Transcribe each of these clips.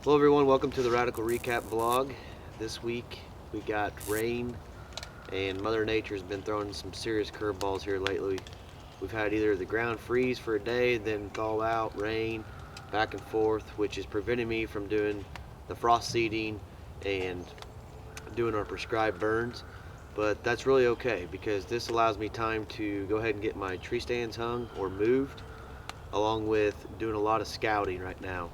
Hello everyone, welcome to the Radical Recap vlog. This week we got rain and Mother Nature's been throwing some serious curveballs here lately. We've had either the ground freeze for a day, then thaw out, rain, back and forth, which is preventing me from doing the frost seeding and doing our prescribed burns. But that's really okay because this allows me time to go ahead and get my tree stands hung or moved, along with doing a lot of scouting right now.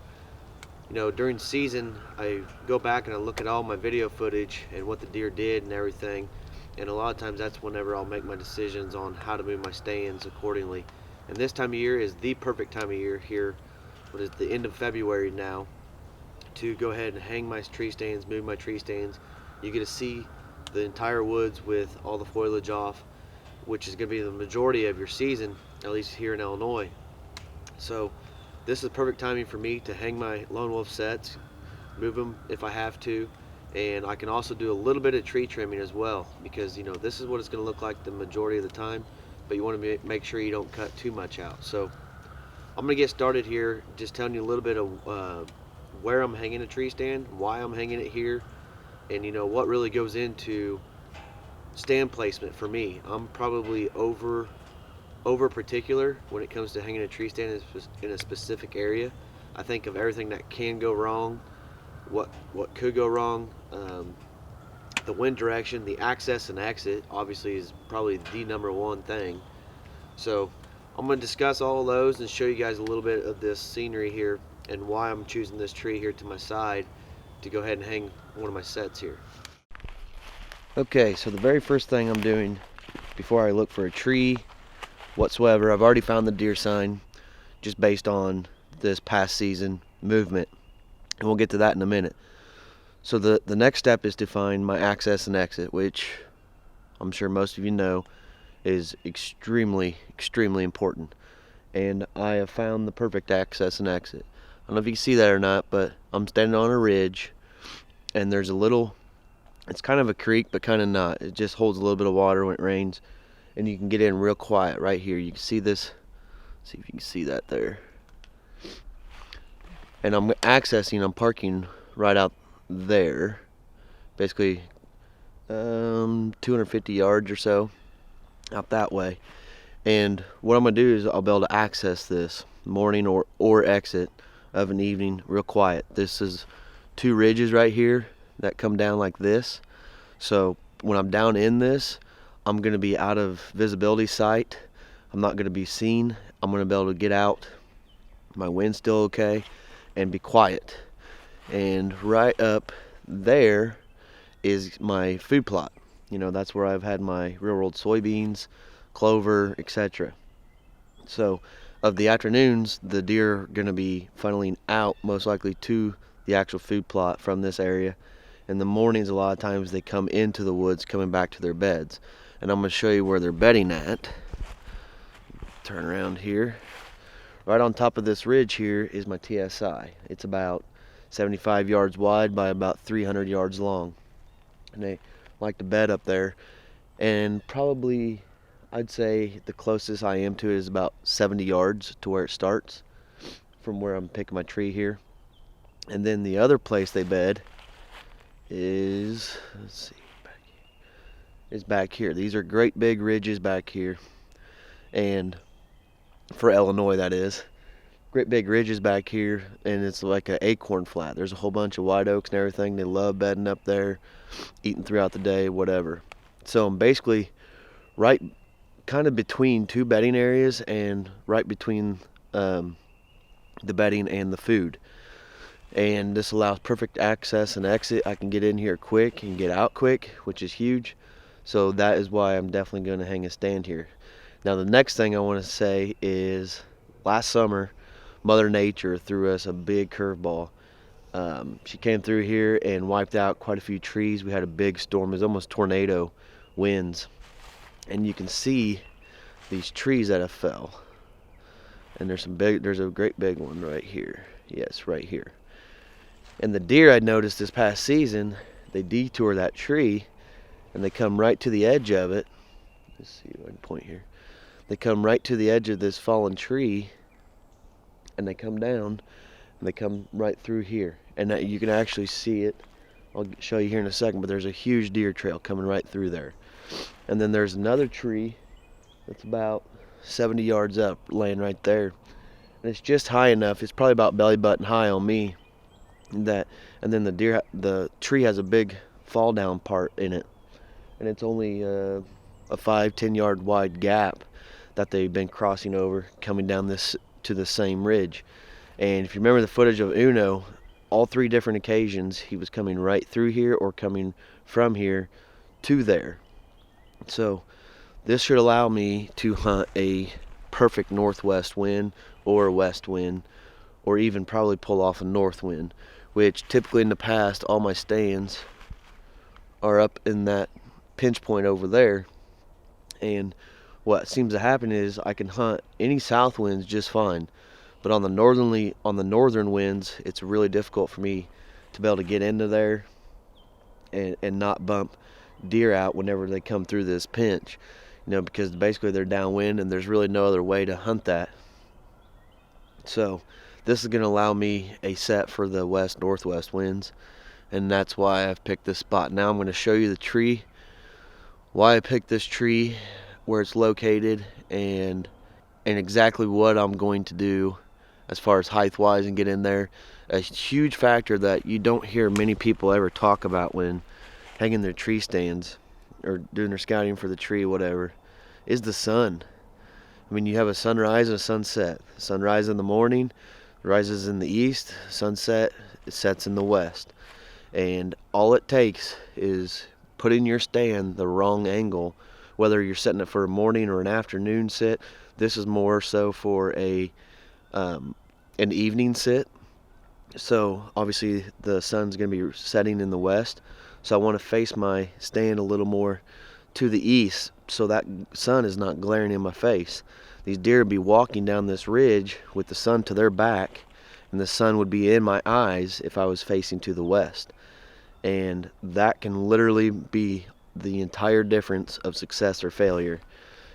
During season, I go back and I look at all my video footage and what the deer did and everything. And a lot of times that's whenever I'll make my decisions on how to move my stands accordingly. And this time of year is the perfect time of year here, what is the end of February now, to go ahead and hang my tree stands, move my tree stands. You get to see the entire woods with all the foliage off, which is going to be the majority of your season, at least here in Illinois. So this is perfect timing for me to hang my lone wolf sets, move them if I have to, and I can also do a little bit of tree trimming as well, because this is what it's going to look like the majority of the time, but you want to make sure you don't cut too much out. So I'm going to get started here just telling you a little bit of where I'm hanging a tree stand, why I'm hanging it here, and what really goes into stand placement for me. I'm probably over particular when it comes to hanging a tree stand in a specific area. I think of everything that can go wrong, what could go wrong, the wind direction, the access and exit obviously is probably the number one thing. So I'm going to discuss all of those and show you guys a little bit of this scenery here and why I'm choosing this tree here to my side to go ahead and hang one of my sets here. Okay, so the very first thing I'm doing before I look for a tree whatsoever, I've already found the deer sign just based on this past season movement, and we'll get to that in a minute. So the next step is to find my access and exit, which I'm sure most of you know is extremely important, and I have found the perfect access and exit. I don't know if you can see that or not, but I'm standing on a ridge and there's it's kind of a creek but kind of not. It just holds a little bit of water when it rains, and you can get in real quiet right here. You can see this. See if you can see that there. And I'm parking right out there, basically 250 yards or so out that way. And what I'm gonna do is I'll be able to access this morning or exit of an evening real quiet. This is two ridges right here that come down like this. So when I'm down in this, I'm going to be out of visibility sight. I'm not going to be seen. I'm going to be able to get out. My wind's still okay, and be quiet. And right up there is my food plot. That's where I've had my real-world soybeans, clover, etc. So of the afternoons, the deer are going to be funneling out most likely to the actual food plot from this area. In the mornings, a lot of times they come into the woods coming back to their beds. And I'm going to show you where they're bedding at. Turn around here. Right on top of this ridge here is my TSI. It's about 75 yards wide by about 300 yards long. And they like to bed up there. And probably, I'd say the closest I am to it is about 70 yards to where it starts from where I'm picking my tree here. And then the other place they bed is, back here. These are great big ridges back here, and for Illinois that is, great big ridges back here, and it's like an acorn flat. There's a whole bunch of white oaks and everything. They love bedding up there, eating throughout the day, whatever. So I'm basically right kind of between two bedding areas and right between the bedding and the food. And this allows perfect access and exit. I can get in here quick and get out quick, which is huge. So that is why I'm definitely going to hang a stand here. Now the next thing I want to say is last summer, Mother Nature threw us a big curveball. She came through here and wiped out quite a few trees. We had a big storm. It was almost tornado winds. And you can see these trees that have fell. And there's a great big one right here. Yes, right here. And the deer I'd noticed this past season, they detour that tree and they come right to the edge of it. Let's see if I can point here. They come right to the edge of this fallen tree and they come down They come right through here, and you can actually see it. I'll show you here in a second, but there's a huge deer trail coming right through there. And then there's another tree that's about 70 yards up, laying right there. And it's just high enough. It's probably about belly button high on me. And then the tree has a big fall down part in it, and it's only a 5-10 yard wide gap that they've been crossing over, coming down this to the same ridge. And if you remember the footage of Uno, all 3 different occasions he was coming right through here or coming from here to there. So this should allow me to hunt a perfect northwest wind or a west wind, or even probably pull off a north wind, which typically in the past all my stands are up in that pinch point over there. And what seems to happen is I can hunt any south winds just fine, but on the northern winds, it's really difficult for me to be able to get into there and not bump deer out whenever they come through this pinch, because basically they're downwind and there's really no other way to hunt that. So this is going to allow me a set for the west northwest winds, and that's why I've picked this spot. Now I'm going to show you the tree, why I picked this tree, where it's located, and exactly what I'm going to do as far as height wise and get in there. A huge factor that you don't hear many people ever talk about when hanging their tree stands or doing their scouting for the tree, whatever, is the sun. I mean, you have a sunrise and a sunset. Sunrise in the morning, rises in the east, sunset, it sets in the west. And all it takes is putting your stand the wrong angle, whether you're setting it for a morning or an afternoon sit. This is more so for an evening sit. So obviously the sun's going to be setting in the west, so I want to face my stand a little more to the east so that sun is not glaring in my face. These deer would be walking down this ridge with the sun to their back, and the sun would be in my eyes if I was facing to the west. And that can literally be the entire difference of success or failure.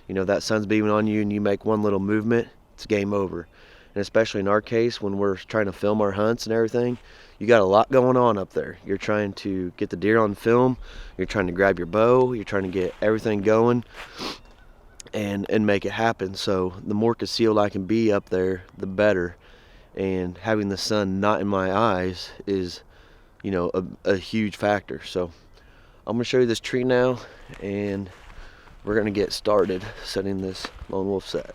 That sun's beaming on you and you make one little movement, it's game over. And especially in our case, when we're trying to film our hunts and everything, you got a lot going on up there. You're trying to get the deer on film, you're trying to grab your bow, you're trying to get everything going and make it happen. So the more concealed I can be up there, the better. And having the sun not in my eyes is, a huge factor. So I'm gonna show you this tree now, and we're gonna get started setting this lone wolf set.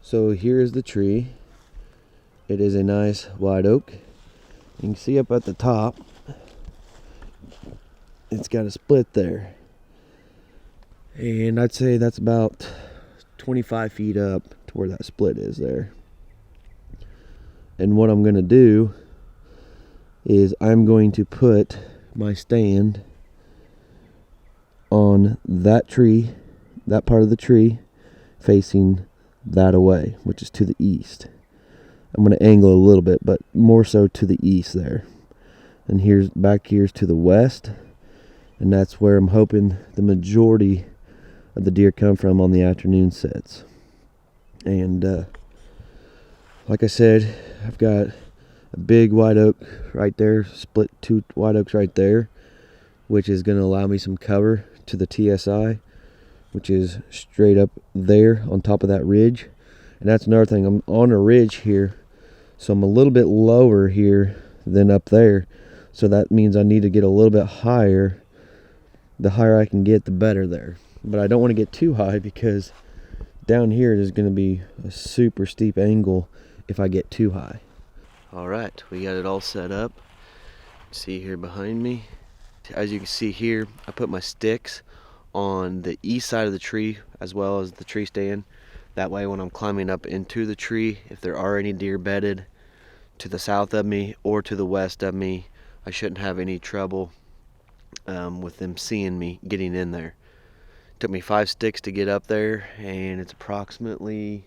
So here is the tree. It is a nice white oak. You can see up at the top, it's got a split there. And I'd say that's about 25 feet up to where that split is there. And what I'm going to do is I'm going to put my stand on that tree, that part of the tree, facing that away, which is to the east. I'm going to angle a little bit, but more so to the east there. And back here's to the west, and that's where I'm hoping the majority of the deer come from on the afternoon sets. And like I said, I've got a big white oak right there, split 2 white oaks right there, which is going to allow me some cover to the TSI, which is straight up there on top of that ridge. And that's another thing, I'm on a ridge here, so I'm a little bit lower here than up there, so that means I need to get a little bit higher. The higher I can get, the better there. But I don't want to get too high, because down here is going to be a super steep angle if I get too high. Alright, we got it all set up. See here behind me. As you can see here, I put my sticks on the east side of the tree as well as the tree stand. That way when I'm climbing up into the tree, if there are any deer bedded to the south of me or to the west of me, I shouldn't have any trouble with them seeing me getting in there. Took me 5 sticks to get up there, and it's approximately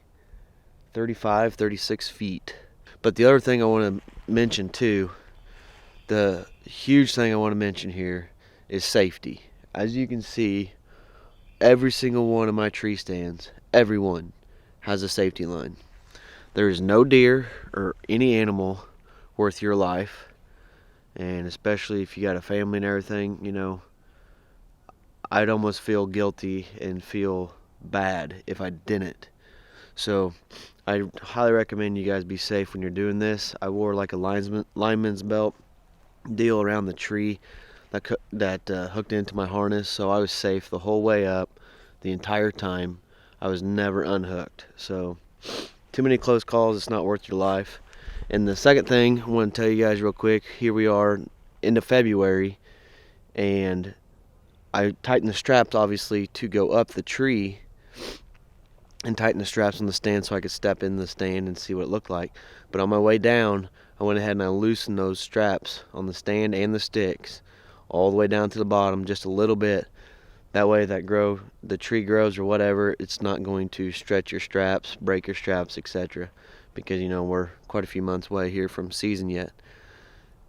36 feet. But the other thing I want to mention too, the huge thing I want to mention here is safety. As you can see, every single one of my tree stands, every one, has a safety line. There is no deer or any animal worth your life, and especially if you got a family and everything, you know, I'd almost feel guilty and feel bad if I didn't. So I highly recommend you guys be safe when you're doing this. I wore like a lineman's belt deal around the tree that hooked into my harness, so I was safe the whole way up, the entire time. I was never unhooked. So too many close calls, it's not worth your life. And the second thing I want to tell you guys real quick, here we are into February, and I tightened the straps obviously to go up the tree, and tighten the straps on the stand so I could step in the stand and see what it looked like. But on my way down, I went ahead and I loosened those straps on the stand and the sticks all the way down to the bottom just a little bit. That way the tree grows or whatever, it's not going to stretch your straps, break your straps, etc. Because, you know, we're quite a few months away here from season yet.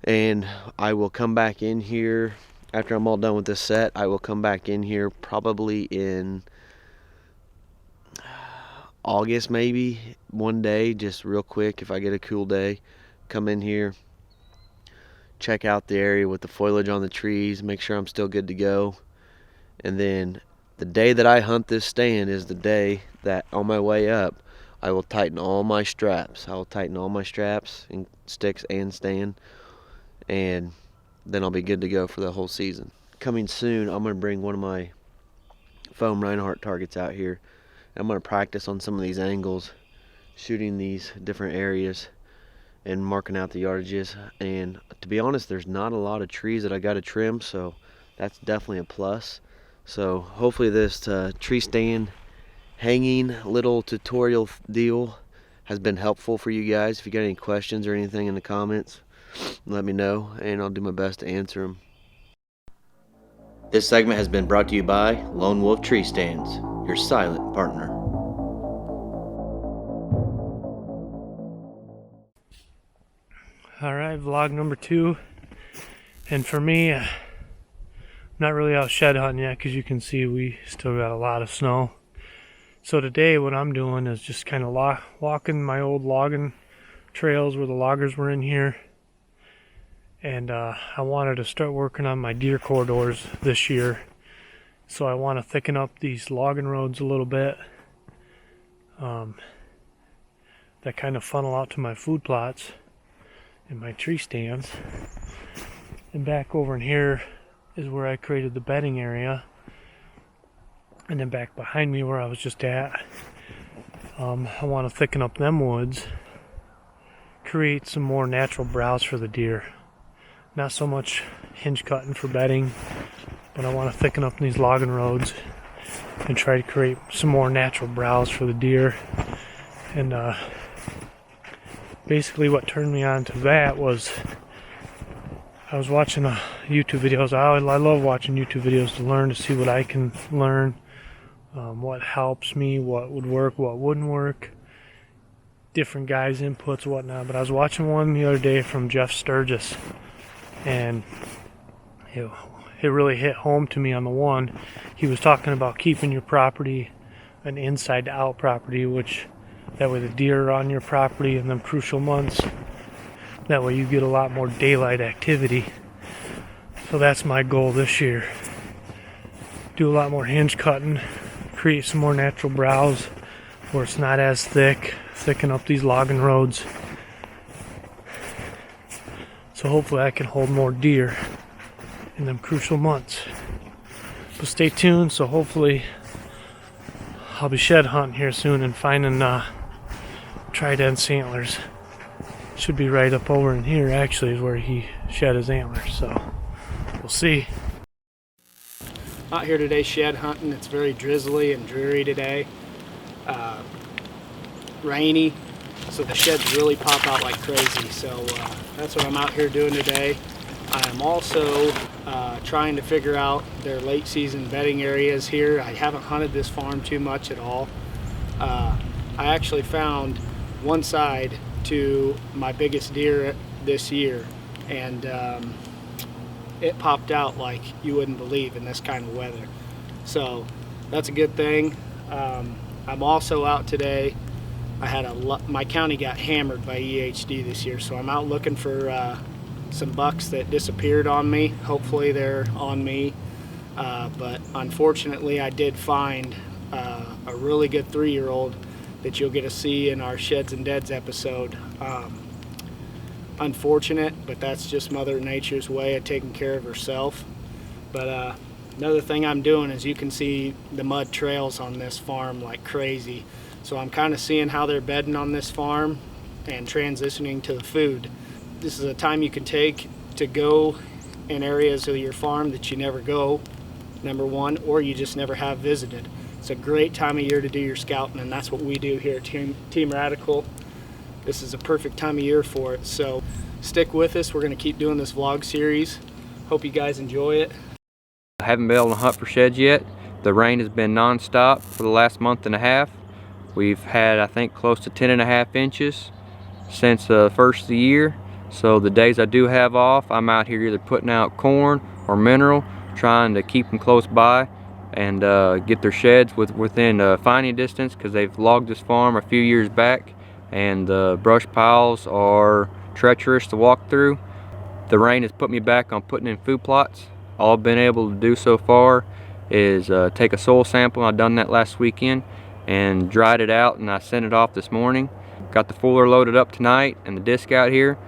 And I will come back in here after I'm all done with this set. I will come back in here probably in August, maybe one day, just real quick, if I get a cool day, come in here, check out the area with the foliage on the trees, make sure I'm still good to go. And then the day that I hunt this stand is the day that on my way up I will tighten all my straps. I will tighten all my straps and sticks and stand, and then I'll be good to go for the whole season. Coming soon, I'm going to bring one of my foam Reinhardt targets out here. I'm going to practice on some of these angles, shooting these different areas and marking out the yardages. And to be honest, there's not a lot of trees that I got to trim, so that's definitely a plus. So hopefully this tree stand hanging little tutorial deal has been helpful for you guys. If you got any questions or anything in the comments, let me know and I'll do my best to answer them. This segment has been brought to you by Lone Wolf Tree Stands, your silent partner. Alright, vlog number 2. And for me, I'm not really out shed hunting yet because you can see we still got a lot of snow. So today what I'm doing is just kind of walking my old logging trails where the loggers were in here. And I wanted to start working on my deer corridors this year. So I want to thicken up these logging roads a little bit. That kind of funnel out to my food plots and my tree stands. And back over in here is where I created the bedding area. And then back behind me where I was just at, I want to thicken up them woods, create some more natural browse for the deer. Not so much hinge cutting for bedding, but I want to thicken up these logging roads and try to create some more natural browse for the deer. And basically what turned me on to that was I was watching YouTube videos. I love watching YouTube videos to learn, to see what I can learn, what helps me, what would work, what wouldn't work, different guys' inputs, whatnot. But I was watching one the other day from Jeff Sturgis, and it really hit home to me on the one. He was talking about keeping your property an inside to out property, which that way the deer are on your property in them crucial months. That way you get a lot more daylight activity. So that's my goal this year. Do a lot more hinge cutting, create some more natural browse where it's not as thick, thicken up these logging roads. So hopefully I can hold more deer in them crucial months. But stay tuned, so hopefully I'll be shed hunting here soon and finding trident antlers. Should be right up over in here actually is where he shed his antlers, so we'll see. Out here today shed hunting. It's very drizzly and dreary today. Rainy, so the sheds really pop out like crazy. So that's what I'm out here doing today. I am also trying to figure out their late season bedding areas here. I haven't hunted this farm too much at all. I actually found one side to my biggest deer this year, and it popped out like you wouldn't believe in this kind of weather. So that's a good thing. I'm also out today my county got hammered by EHD this year, so I'm out looking for some bucks that disappeared on me. Hopefully they're on me, but unfortunately I did find a really good 3-year-old that you'll get to see in our Sheds and Deads episode. Unfortunate, but that's just Mother Nature's way of taking care of herself. But another thing I'm doing is, you can see the mud trails on this farm like crazy. So I'm kind of seeing how they're bedding on this farm and transitioning to the food. This is a time you can take to go in areas of your farm that you never go, number one, or you just never have visited. It's a great time of year to do your scouting, and that's what we do here at Team Radical. This is a perfect time of year for it. So stick with us. We're going to keep doing this vlog series. Hope you guys enjoy it. I haven't been able to hunt for sheds yet. The rain has been non-stop for the last month and a half. We've had, I think, close to 10.5 inches since the first of the year. So the days I do have off, I'm out here either putting out corn or mineral, trying to keep them close by and get their sheds within finding distance, because they've logged this farm a few years back and the brush piles are treacherous to walk through. The rain has put me back on putting in food plots. All I've been able to do so far is take a soil sample. I've done that last weekend and dried it out, and I sent it off this morning. Got the fuller loaded up tonight and the disc out here.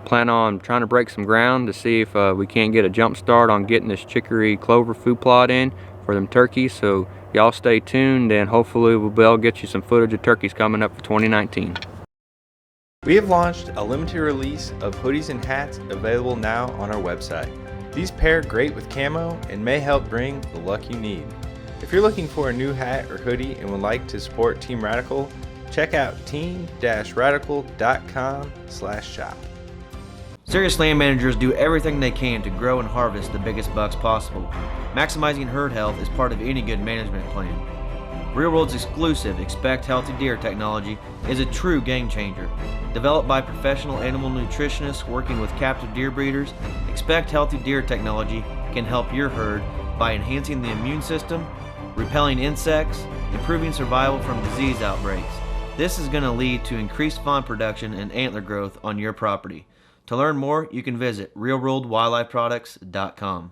Plan on trying to break some ground to see if we can't get a jump start on getting this chicory clover food plot in for them turkeys. So y'all stay tuned, and hopefully we'll be able to get you some footage of turkeys coming up for 2019. We have launched a limited release of hoodies and hats available now on our website. These pair great with camo and may help bring the luck you need. If you're looking for a new hat or hoodie and would like to support Team Radical, check out team-radical.com/shop. Serious land managers do everything they can to grow and harvest the biggest bucks possible. Maximizing herd health is part of any good management plan. Real World's exclusive Expect Healthy Deer technology is a true game changer. Developed by professional animal nutritionists working with captive deer breeders, Expect Healthy Deer technology can help your herd by enhancing the immune system, repelling insects, improving survival from disease outbreaks. This is going to lead to increased fawn production and antler growth on your property. To learn more, you can visit realworldwildlifeproducts.com.